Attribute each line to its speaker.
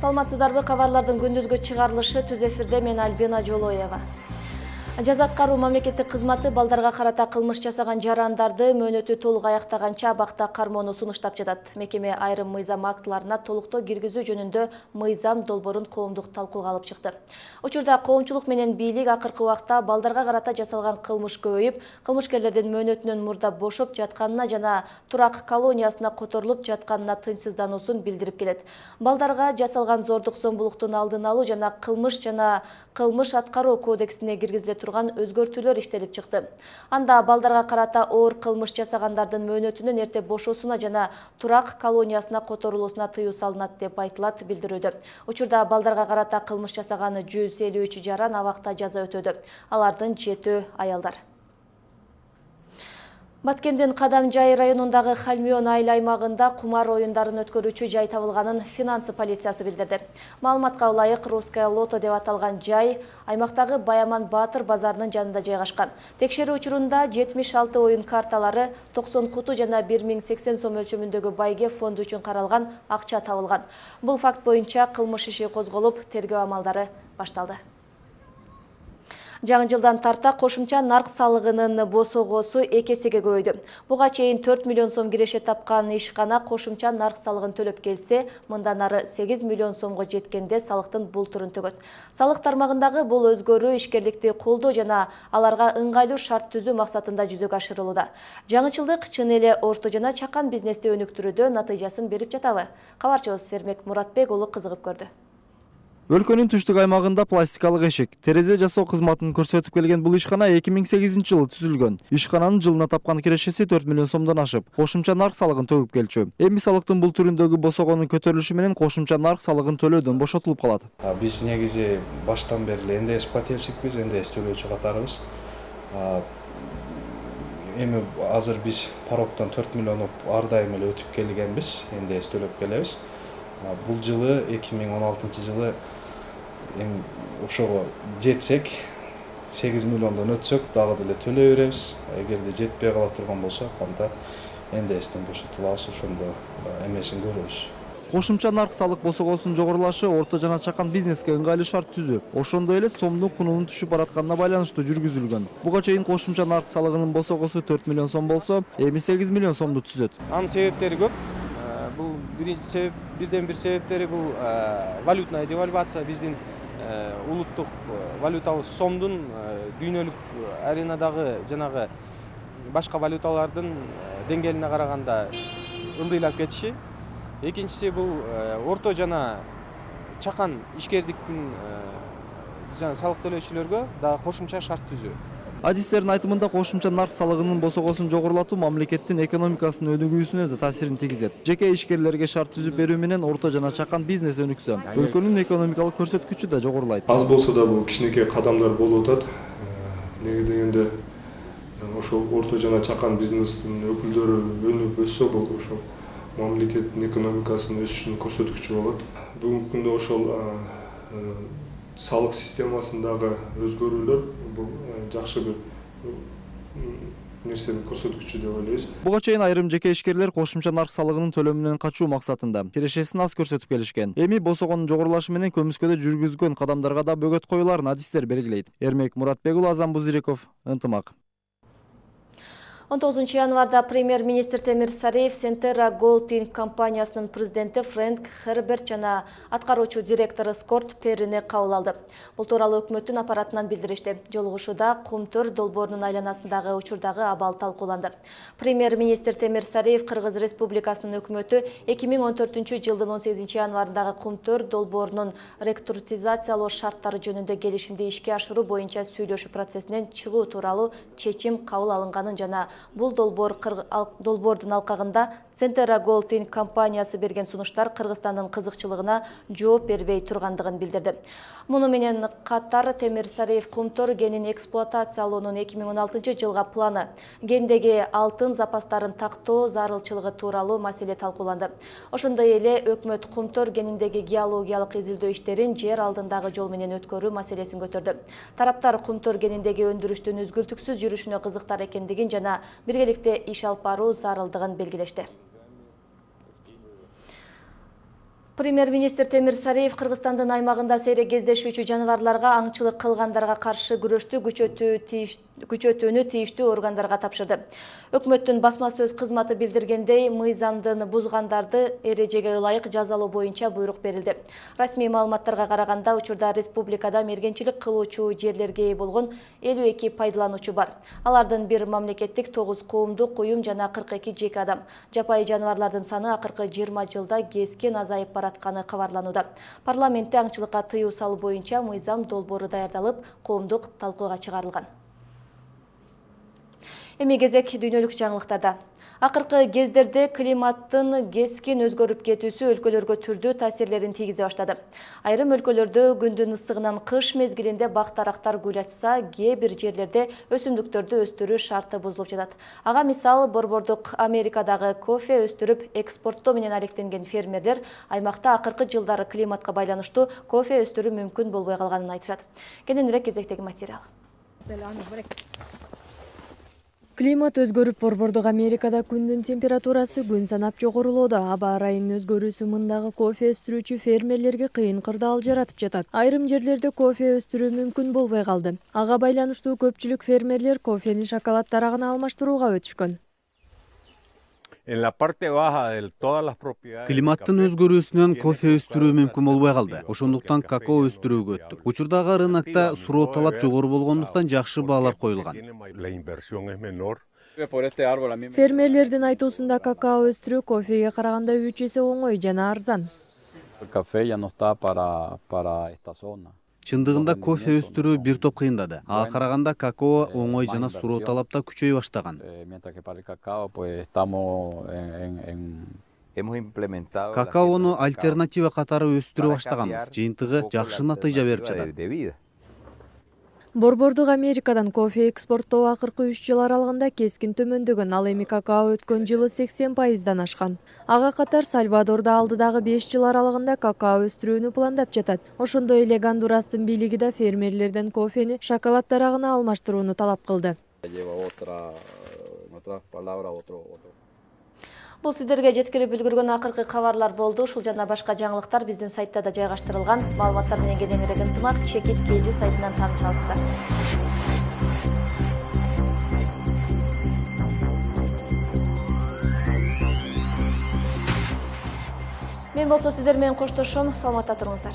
Speaker 1: Саламатсыздарбы, кабарлардын күндүзгү чыгарылышы түз эфирде мен Альбина Жолоева. Жаза аткаруу мамлекеттик кызматы балдарга карата кылмыш жасаган жарандарды мөөнөтү толук аяктаганча абакта кармоону сунуштап жатат. Мекеме айрым мыйзам актыларына толуктоо киргизүү жөнүндө мыйзам долбоорун коомдук талкууга алып чыкты. Учурда коомчулук менен бийлик акыркы убакта балдарга карата жасалган кылмыш көбөйүп, кылмышкерлердин мөөнөтүнөн мурда бошоп жатканына жана турак колониясына которулуп жатканына тынчсыздануусун билдирип келет. Балдарга жасалган зордук зомбулуктун алдын алуу жана кылмыш аткаруу кодексине киргизиле турган өзгөртүүлөр иштелип чыкты. Анда балдарга карата оор кылмыш жасагандардын мөөнөтүнөн эрте бошоосуна жана турак колониясына которулуусуна тыюу салынат деп айтылат билдирүүдө. Учурда балдарга карата кылмыш жасаган 153 жаран абакта жаза өтөдү. Алардын 7 аялдар. Баткендин Кадамжай районундагы Халмион айыл аймагында кумар оюндарын өткөрүүчү жай табылганын финансы полициясы билдирди. Маалыматка ылайык Русская лото деп аталган жай аймактагы Баяман Баатыр базарынын жанында жайгашкан. Текшерүү учурунда 76 оюн карталары, 90 куту жана 1080 сом өлчөмүндөгү байге фонду үчүн каралган акча табылган. Бул факт боюнча кылмыш иши козголуп, тергөө амалдары башталды. Жаңы жылдан тарта кошумча нарк салыгынын босогосу 2 эсеге көбөйдү. Буга чейин 4 миллион сом киреше тапкан ишкана кошумча нарк салыгын төлөп келсе, мындан ары 8 миллион сомго жеткенде салыктын бул түрүн төгөт. Салык тармагындагы бул өзгөрүү ишкерликти колдоо жана аларга ыңгайлуу шарт түзүү максатында жүзөгө ашырылууда. Жаңычылдык чын эле орто жана чакан бизнести өнүктүрүүдө натыйжасын берип жатабы? Кабарчыбыз Сермек Муратбек уулу кызыгып көрдү.
Speaker 2: Өлкөнүн түштүк аймагында пластикалык эшик, терезе жасоо кызматын көрсөтүп келген бул ишкана 2008 жылы түзүлгөн. Ишкананын жылына тапкан кирешеси 4 миллион сомдон ашып, кошумча нарк салыгын төгүп келчү. Эми салыктын бул түрүндөгү босогонун көтөрүлүшү менен кошумча нарк салыгын төлөөдөн бошотулуп калат.
Speaker 3: Биз негизи баштан бери НДС плательщикпиз, НДС төлөөчү катарыбыз. Эми азыр биз пароктон 4 миллион ар дайым эле өтүп келгенбиз, НДС төлөп келебиз. Бул жылы 2016 жылы ошого жетсек, 8 миллиондон өтсөк, дагы деле төлөй беребиз. Эгерде жетпей кала турган болсо, кандай НДСтен бошотулабыз, ошондо эмесин көрөбүз.
Speaker 2: Кошумча нарк салык босогосунун жогорулашы орто жана чакан бизнеске ыңгайлуу шарт түзүү, ошондой эле сомдун кунунун түшүп баратканына байланыштуу жүргүзүлгөн. Буга чейин кошумча нарк салыгынын босогосу 4 миллион сом болсо, эми 8 миллион сомду түзөт.
Speaker 4: Анын себептери көп. Бул бирден бир себептери бул валютная девальвация, биздин улуттук валютабыз сомдун дүйнөлүк аренадагы жанагы башка валюталардын деңгээлине караганда ылдыйлап кетиши. Экинчиси бул орто жана чакан ишкердиктин жана салык төлөөчүлөргө дагы кошумча шарт түзүү.
Speaker 2: Адистердин айтымында кошумча нарк салыгынын босогосун жогорулатуу мамлекеттин экономикасынын өнүгүүсүнө да таасирин тийгизет. Жеке ишкерлерге шарт түзүп берүү менен орто жана чакан бизнес өнүксө, өлкөнүн экономикалык көрсөткүчү да жогорулайт.
Speaker 5: Аз болсо да бул кичинекей кадамдар болуп атат. Неге дегенде ошол орто жана чакан бизнестин өкүлдөрү өнүп өссө, бул ошол мамлекеттин экономикасынын өсүшүнүн көрсөткүчү болот. Бүгүнкү күндө ошол салык системасындагы өзгөрүүлөр бул жакшы бир нерсенин көрсөткүчү деп ойлойбуз.
Speaker 2: Буга чейин айрым жеке ишкерлер кошумча нарк салыгынын төлөмүнөн качуу максатында кирешесин аз көрсөтүп келишкен. Эми босогонун жогорулашы менен көмүскөдө жүргүзгөн кадамдарга да бөгөт коюларын адистер белгилейт. Эрмек Муратбек уулу, Азан Бузириков, Ынтымак.
Speaker 1: 19 январда премьер-министр Темир Сариев Сентера Голдинг компаниясынын президенти Фрэнк Херберт жана аткаруучу директору Скотт Перрини кабыл алды. Бул тууралуу өкмөттүн аппаратынан билдиришти. Жолугушууда Кумтөр долбоорунун айланасындагы учурдагы абал талкууланды. Премьер-министр Темир Сариев Кыргыз Республикасынын өкмөтү 2014 жылдын 18 январындагы Кумтөр долбоорунун реструктуризациялоо шарттары жөнүндө келишимди ишке ашыруу боюнча сүйлөшүү процессинен чыгуу тууралуу чечим кабыл алынганын жана бул долбоордун алкагында Сентера Голдинг компаниясы берген сунуштар Кыргызстандын кызыкчылыгына жооп бербей тургандыгын билдирди. Муну менен катар Темир Сариев Кумтөр кенин эксплуатациялоонун 2016 жылга планы, кендеги алтын запастарын тактоо зарылчылыгы тууралуу маселе талкууланды. Ошондой эле өкмөт Кумтөр кениндеги геологиялык изилдөө иштерин жер алдындагы жол менен өткөрүү маселесин көтөрдү. Тараптар Кумтөр кениндеги өндүрүштүн үзгүлтүксүз жүрүшүнө кызыктар экендигин жана биргеликте иш алып баруу зарылдыгын белгилешти. Премьер-министр Темир Сариев Кыргызстандын аймагында сейрек кездешүүчү жаныбарларга аңчылык кылгандарга каршы күрөштү күчөтүүнү тийиштүү органдарга тапшырды. Өкмөттүн басма сөз кызматы билдиргендей, мыйзамдын бузгандарды эрежеге ылайык жазалоо боюнча буйрук берилди. Расмий маалыматтарга караганда, учурда республикада мергенчилик кылуучу жерлерге ээ болгон 52 пайдалануучу бар. Алардын бир мамлекеттик, 9 коомдук уюм жана 42 жеке адам. Жапайы жаныбарлардын саны акыркы 20 жылда кескен азайып баратканы кабарланууда. Парламентте аңчылыкка тыюу салуу боюнча мыйзам долбоору даярдалып, коомдук талкууга чыгарылган. Эми кезек дүйнөлүк жаңылыктарда. Акыркы кездерде климаттын кескин өзгөрүп кетүүсү өлкөлөргө түрдүү таасирлерин тийгизе баштады. Айрым өлкөлөрдө күндүн ысыгынан кыш мезгилинде бак-дарактар гүл ачса, кээ бир жерлерде өсүмдүктөрдү өстүрүү шарты бузулуп жатат. Ага мисал Борбордук Америкадагы кофе өстүрүп экспорттоо менен алектенген фермерлер аймакта акыркы жылдары климатка байланыштуу кофе өстүрүү мүмкүн болбой калганын айтышат. Кененирээк кезектеги материал.
Speaker 6: Климат өзгөрүп, Борбордук Америкада күндүн температурасы күн санап жогорулоодо. Аба ырайынын өзгөрүүсү мындагы кофе өстүрүүчү фермерлерге кыйын кырдаал жаратып жатат. Айрым жерлерде кофе өстүрүү мүмкүн болбой калды. Ага байланыштуу көпчүлүк фермерлер кофени шоколад дарагына алмаштырууга өтүшкөн.
Speaker 7: Климаттын өзгөрүүсүнөн кофе өстүрүү мүмкүн болбой калды. Ошондуктан какао өстүрүүгө өттүк. Учурдагы рынокто суроо талап жогору болгондуктан жакшы баалар коюлган.
Speaker 6: Фермерлердин айтуусунда какао өстүрүү кофеге караганда 3 эсе оңой жана арзан.
Speaker 7: Чындыгында кофе өстүрүү бир топ кыйындады. Ага караганда какао оңой жана суроо талапта күчөй баштаган. Какаону альтернатива катары өстүрө баштаганбыз. Жыйынтыгы жакшы натыйжа берип жатат.
Speaker 6: Борбордук Америкадан кофе экспорттоо акыркы 3 жыл аралыгында кескин төмөндөгөн, ал эми какао өткөн жылы 80% ашкан. Ага катар Сальвадорда алдыдагы 5 жыл аралыгында какао өстүрүүнү пландап жатат. Ошондой эле Гондурастын бийлиги да фермерлерден кофени шоколад дарагына алмаштырууну талап кылды.
Speaker 1: Бул сиздерге жеткирип үлгүргөн акыркы кабарлар болду. Ушул жана башка жаңылыктар биздин сайтта да жайгаштырылган. Маалыматтар менен кененирээк ынтымак Чекит KG сайтынан тааныша аласыздар. Мен болсо сиздер менен коштошом. Саламатта туруңуздар.